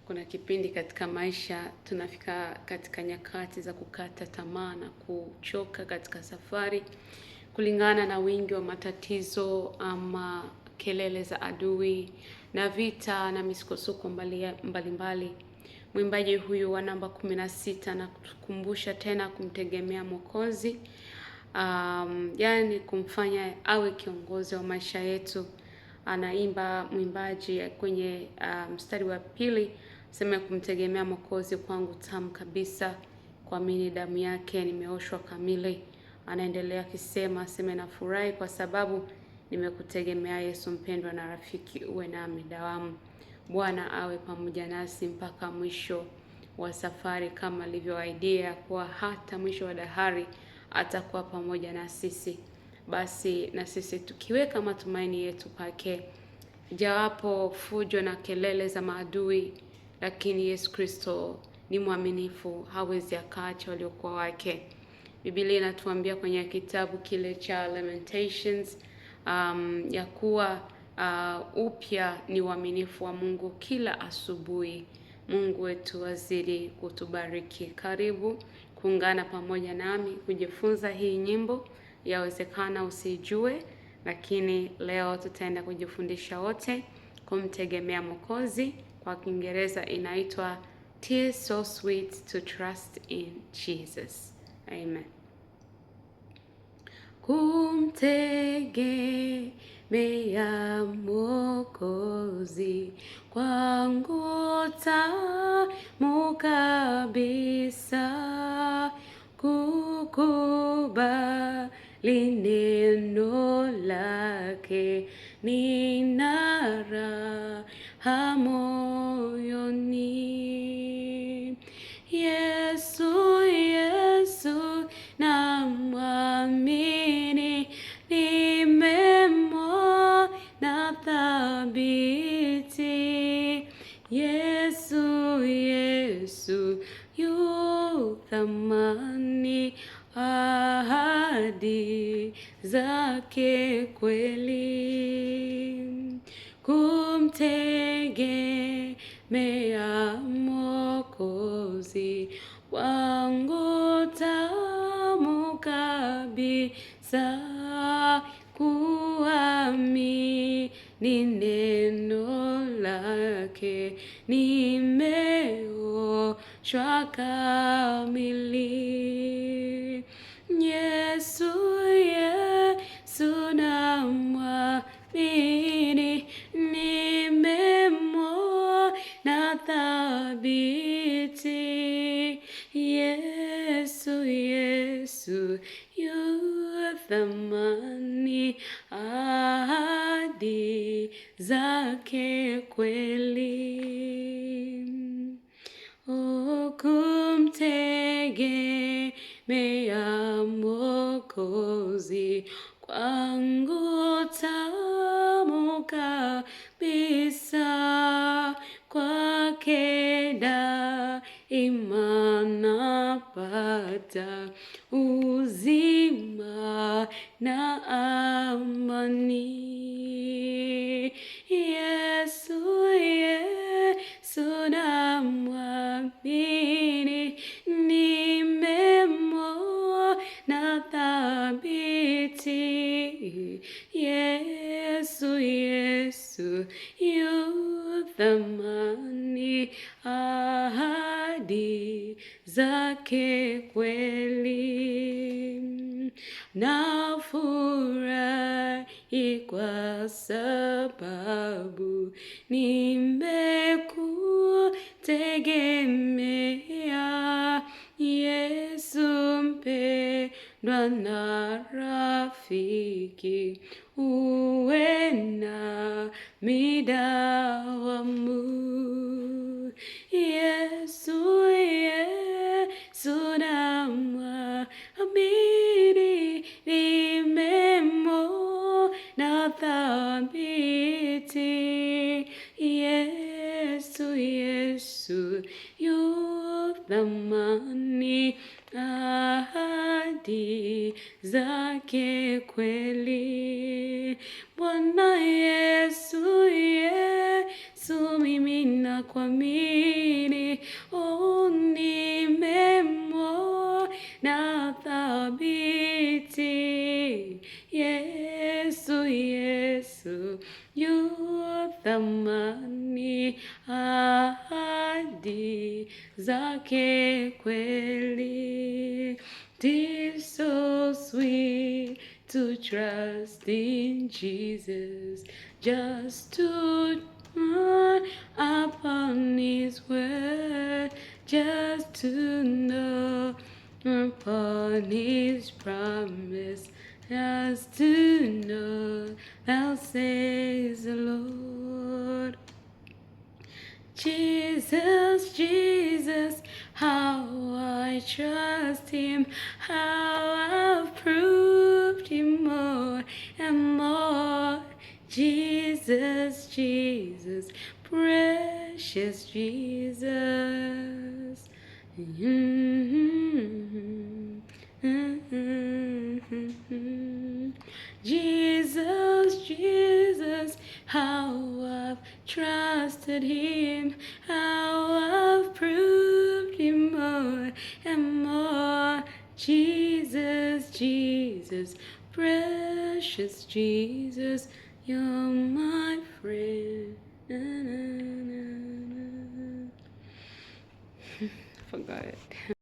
Kuna kipindi katika maisha tunafika katika nyakati za kukata tamaa na kuchoka katika safari kulingana na wingi wa matatizo ama kelele za adui na vita na misukosuko mbalimbali. Mwimbaji huyu wa namba 16 na kutukumbusha tena kumtegemea Mwokozi, yani kumfanya awe kiongozi wa maisha yetu. Anaimba mwimbaji kwenye mstari wa pili, sema kumtegemea Mwokozi kwangu tamu kabisa, kuamini damu yake nimeoshwa kamili. Anaendelea akisema, sema nafurahi kwa sababu nimekutegemea Yesu mpendwa na rafiki, uwe nami dawamu. Bwana awe pamoja nasi mpaka mwisho wa safari, kama alivyoahidia kuwa hata mwisho wa dahari atakuwa pamoja na sisi. Basi na sisi tukiweka matumaini yetu kwake, jawapo fujo na kelele za maadui, lakini Yesu Kristo ni mwaminifu, hawezi akaacha waliokuwa wake. Biblia inatuambia kwenye kitabu kile cha Lamentations ya kuwa upya ni uaminifu wa Mungu kila asubuhi. Mungu wetu azidi kutubariki. Karibu kuungana pamoja nami kujifunza hii nyimbo. Yawezekana usijue, lakini leo tutaenda kujifundisha wote kumtegemea Mwokozi. Kwa Kiingereza inaitwa "Tis so sweet to trust in Jesus." Amen. Kumtegemea Mwokozi kwangu tamu kabisa, kukubali neno lake nina raha moyoni. Yesu, Yesu namwamini, nimemwona thabiti. Yesu, Yesu yu thamani, ahadi zake kweli. Kumtegemea Mwokozi wangu tamu kabisa, kuamini neno lake nimeoshwa kamili. Yesu, Yesu namwamini, nimemwona thabiti. Yesu, Yesu yu thamani, ahadi zake kweli. Kumtegemea Mwokozi kwangu tamu kabisa, kwake daima napata uzima na amani. Yesu, Yesu namwamini, nimemwona thabiti. Yesu, Yesu yu thamani, ahadi zake kweli. Nafurahi kwa sababu nimekutegemea, Yesu mpendwa na rafiki, uwe nami dawamu. Yesu, Yesu namwamini, nimemwona thabiti. Yesu, Yesu yu thamani, ahadi zake kweli. Bwana Yesu, Yesu Yesu mimi nakuamini, nimemwona thabiti. Yesu, Yesu yu thamani, ahadi zake kweli. 'Tis so sweet to trust in Jesus, just to run upon His word, just to know upon His promise, just to know, thou says the Lord. Jesus, Jesus, how I trust Him, how I've proved Him more and more. Jesus, Jesus, precious Jesus. Jesus, Jesus, how I've trusted Him, how I've proved Him more and more. Jesus, Jesus, precious Jesus, you're my friend. Forgot it.